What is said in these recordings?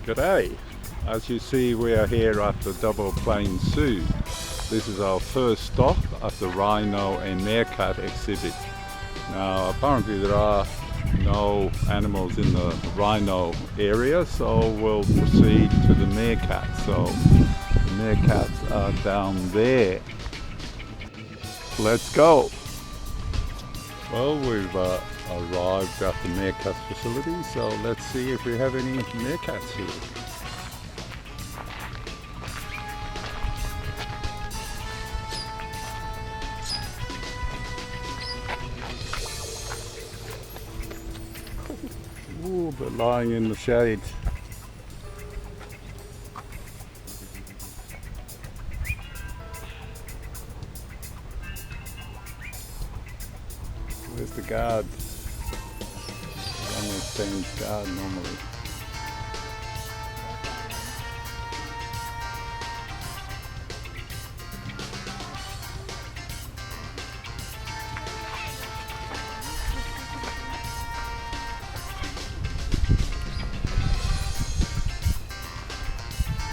G'day! As you see, we are here at the Dubbo Plains Zoo. This is our first stop at the Rhino and Meerkat exhibit. Now apparently there are no animals in the Rhino area, so we'll proceed to the Meerkats. So the Meerkats are down there. Let's go! Well, we've arrived at the Meerkat facility, so let's see if we have any Meerkats here. Ooh, they're lying in the shade. Where's the guard? One stands guard normally.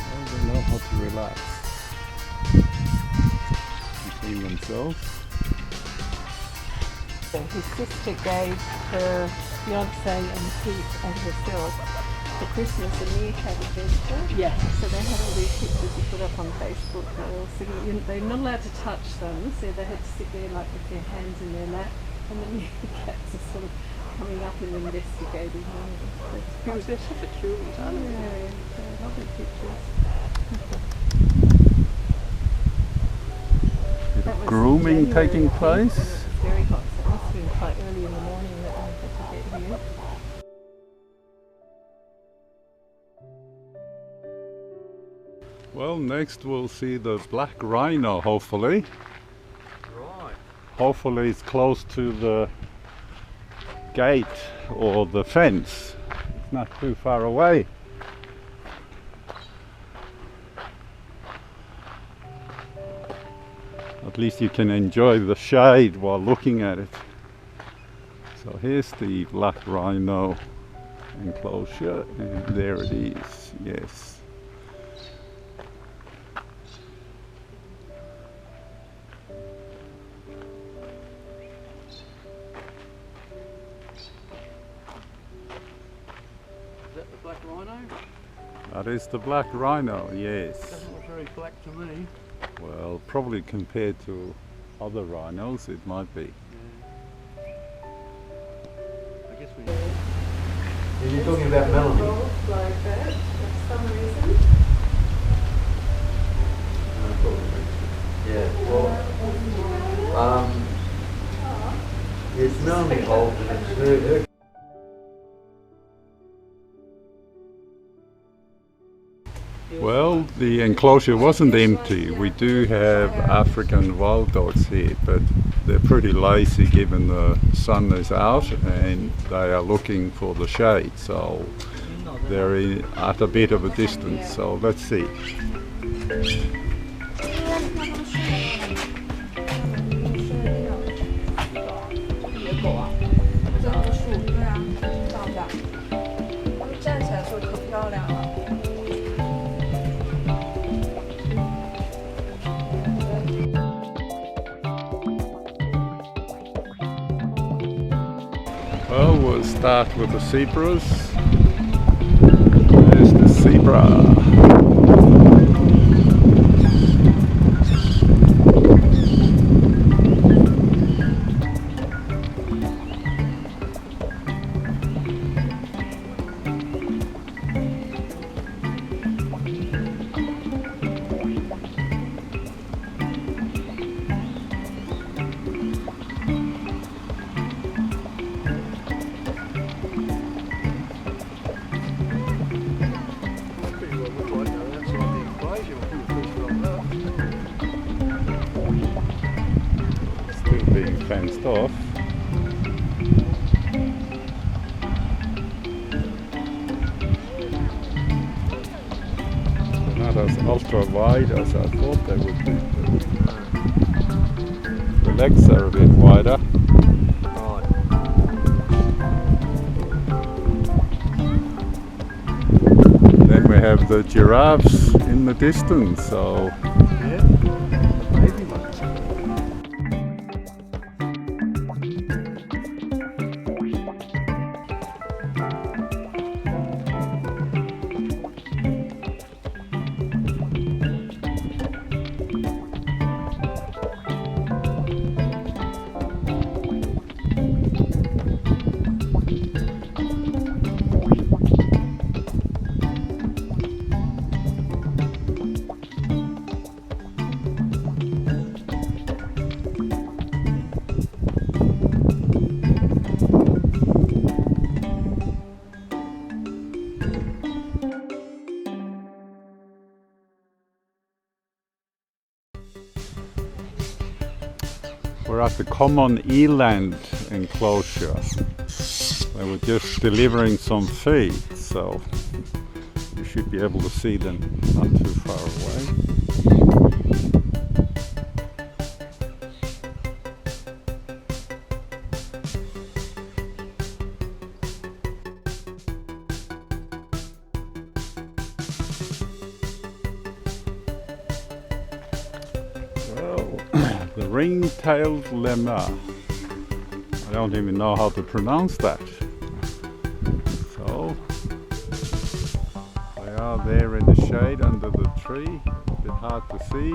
Well, they know how to relax and clean themselves. His sister gave her fiance and Pete and herself for Christmas a meerkat adventure. Yeah. So they had all these pictures he put up on Facebook. They're all sitting. They're not allowed to touch them, so they had to sit there like with their hands in their lap, and the meerkats are sort of coming up and investigating them. Because they're such a cute animal. Yeah, they're lovely pictures. Grooming taking place. Very hot, so it must have been quite early in the morning that I had to get here. Well, next we'll see the black rhino, hopefully. Right. Hopefully it's close to the gate or the fence. It's not too far away. At least you can enjoy the shade while looking at it. So here's the black rhino enclosure, and there it is, yes. Is that the black rhino? That is the black rhino, yes. Doesn't look very black to me. Well, probably compared to other rhinos, it might be. Yeah. I guess we. Yeah, you're talking about Melanie. Like that, for some reason. Yeah. Well, it's Melanie holds and it's her. Well, the enclosure wasn't empty. We do have African wild dogs here, but they're pretty lazy given the sun is out and they are looking for the shade, so they're at a bit of a distance. So let's see. Well, we'll start with the zebras. There's the zebra. Fenced off. They're not as ultra wide as I thought they would be. The legs are a bit wider. Right. have the giraffes in the distance, so Yeah, maybe one. we're at the Common Eland enclosure. They were just delivering some feed, so you should be able to see them not too far away. The Ring-Tailed Lemur. I don't even know how to pronounce that. So they are there in the shade under the tree. A bit hard to see.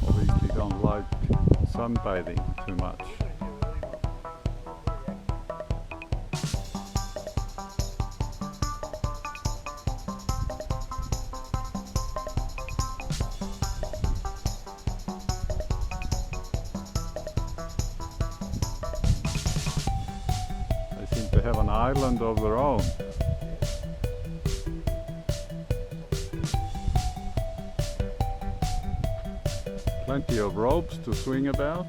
Obviously don't like sunbathing too much. To have an island of their own. Plenty of ropes to swing about.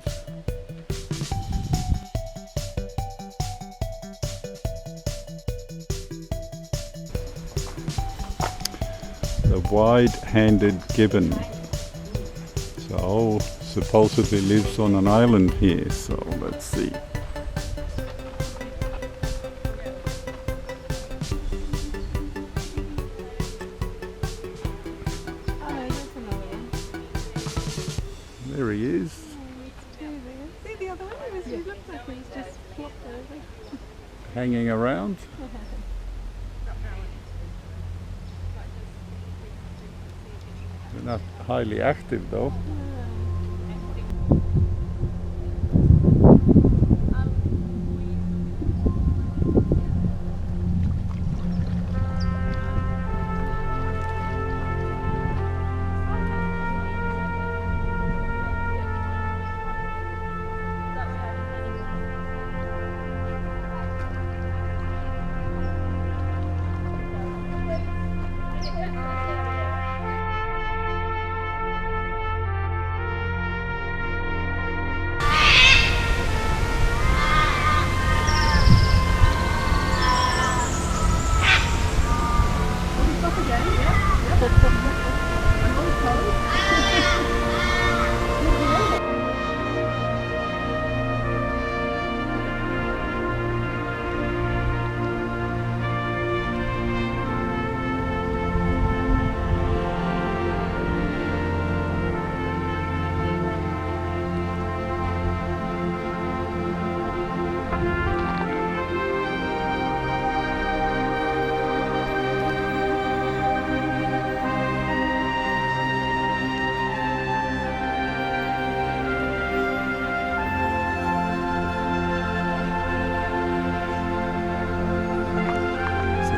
The wide-handed gibbon. So supposedly lives on an island here, so let's see. There he is. See the other one? He looked like he was just flopped over. Hanging around. They're not highly active though.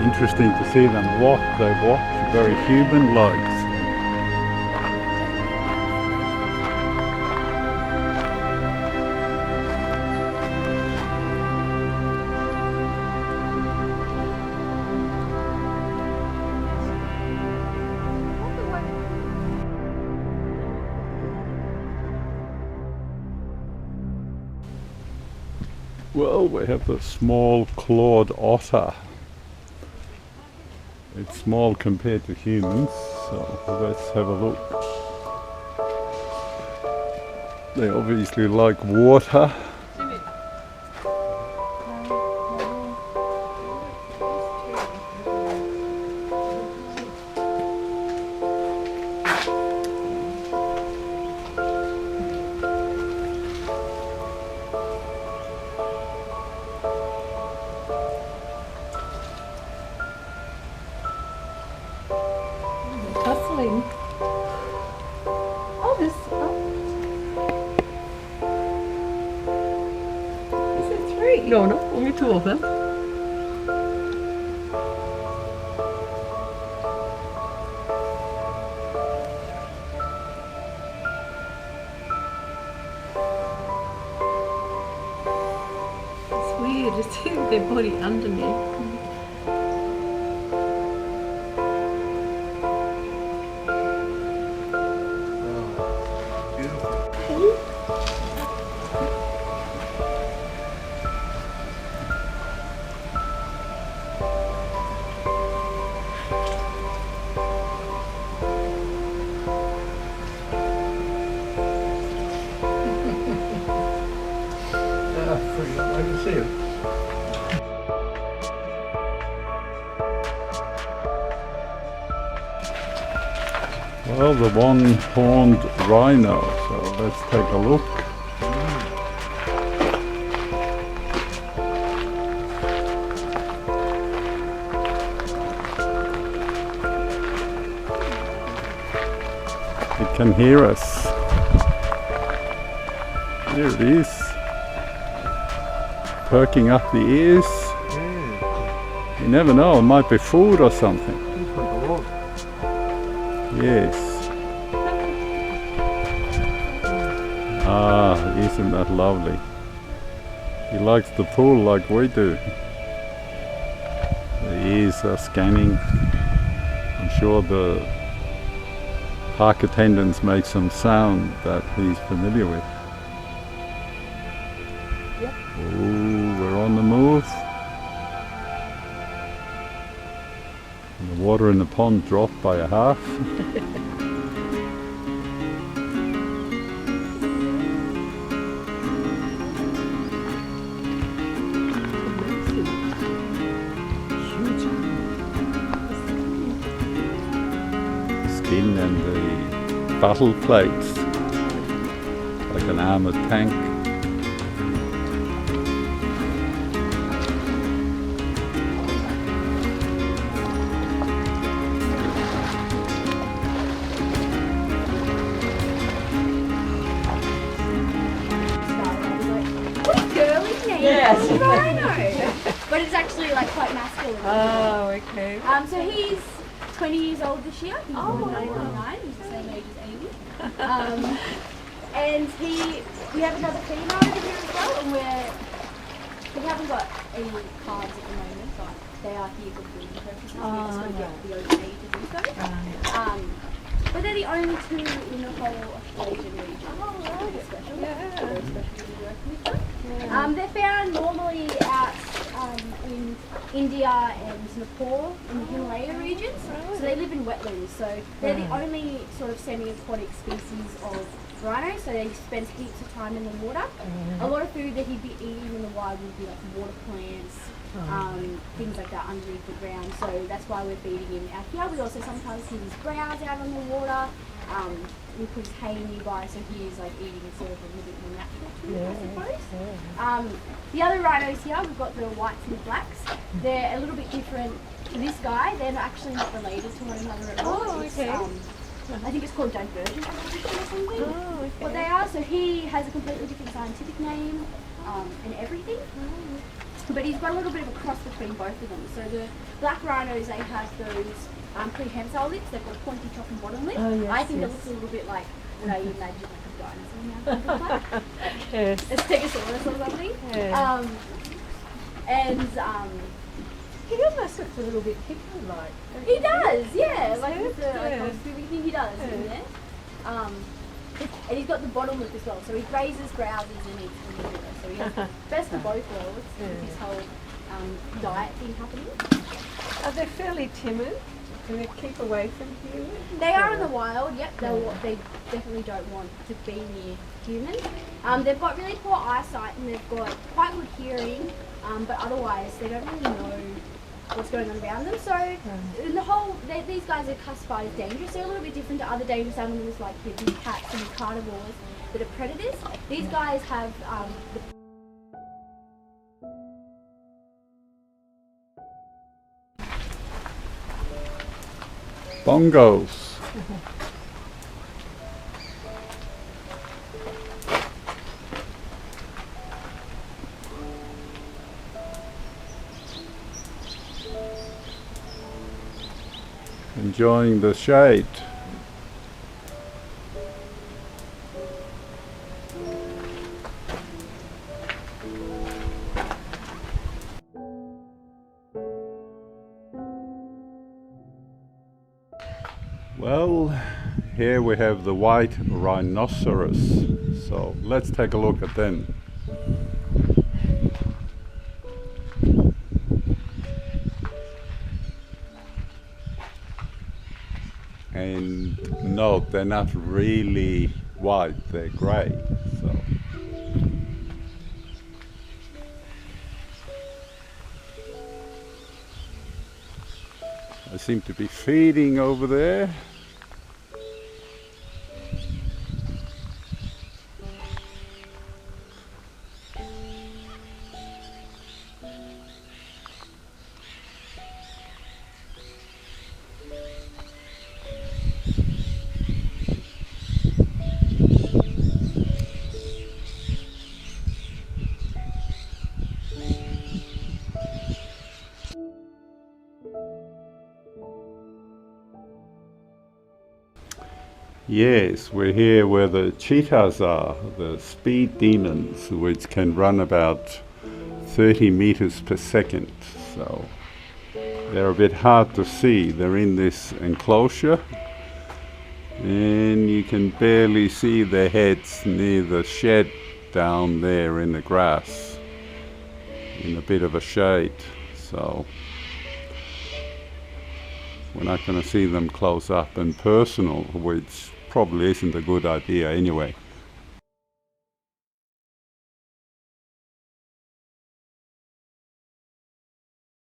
Interesting to see them walk. They walk very human-like. Well, we have the small clawed otter. It's small compared to humans, so let's have a look. They obviously like water. 2 of them. It's weird to see their body under me. I can see him. Well, the one-horned rhino, so let's take a look. It can hear us. Here it is, perking up the ears. You never know, it might be food or something. Yes. Ah, isn't that lovely? He likes the pool like we do. The ears are scanning. I'm sure the park attendants make some sound that he's familiar with. Yep. Oh, we're on the move. And the water in the pond dropped by a half. Skin and the battle plates, like an armoured tank. Rhino, but it's actually like quite masculine. Oh, okay. So he's 20 years old this year. He's born in 1999. He's the same age as Amy. And we have another female over here as well, and we haven't got any calves at the moment, but they are here for breeding purposes. We just got to get the okay to do so. But they're the only 2 in the whole Australian region. Oh, right. Special. Yeah. Very special to be working with them. Yeah. They're found normally out in India and Nepal in the Himalaya regions. So they live in wetlands. So they're the only sort of semi-aquatic species of rhino. So they spend heaps of time in the water. A lot of food that he'd be eating in the wild would be like water plants, things like that underneath the ground. So that's why we're feeding him out here. We also sometimes see his browse out on the water. We put his hay nearby, so he is like eating sort of a little bit more natural too, I suppose. The other rhinos here, we've got the whites and the blacks. They're a little bit different to this guy. They're actually not related to one another at all. Oh, okay. I think it's called divergent evolution or something. Oh, okay. What they are, so he has a completely different scientific name and everything. But he's got a little bit of a cross between both of them. So the black rhinos, they have those prehensile lips. They've got a pointy top and bottom lip. Oh, yes, I think it looks a little bit like what I imagine like a dinosaur now. Yes. A stegosaurus or something. Yeah. He almost looks a little bit hippo-like. He does, yeah. Like Yes, with the yes. thing he does in there. And he's got the bottom lip as well, so he grazes, browses, and eats from the water. So he has the best of both worlds with his whole diet thing happening. Are they fairly timid? Do they keep away from humans? They are in the wild, yep. They definitely don't want to be near humans. They've got really poor eyesight and they've got quite good hearing, but otherwise they don't really know what's going on around them. So in the whole, these guys are classified as dangerous. They're a little bit different to other dangerous animals like your big cats and carnivores that are predators. These guys have the Bongos. enjoying the shade. Well, here we have the White Rhinoceros, so let's take a look at them. And note, they're not really white, they're grey. So they seem to be feeding over there. Yes, we're here where the cheetahs are, the speed demons, which can run about 30 meters per second. So they're a bit hard to see. They're in this enclosure and you can barely see their heads near the shed down there in the grass in a bit of a shade. So we're not going to see them close up and personal, which probably isn't a good idea anyway.